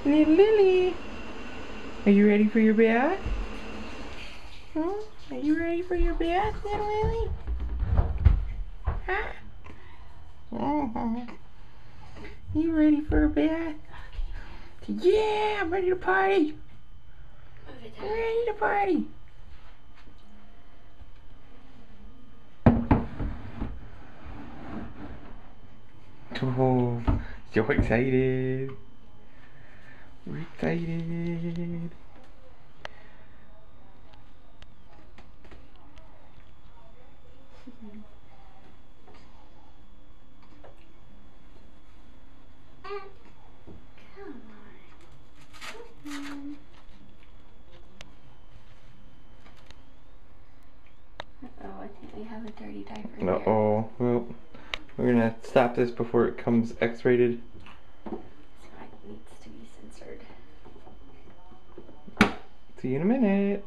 Little Lily, are you ready for your bath? Huh? Are you ready for your bath, little Lily? Huh? You ready for a bath? Yeah, I'm ready to party. I'm ready to party. Oh, so excited. We're excited. Uh-oh, I think we have a dirty diaper here. Uh-oh. Well, we're gonna stop this before it comes X-rated. So it needs to be censored. See you in a minute.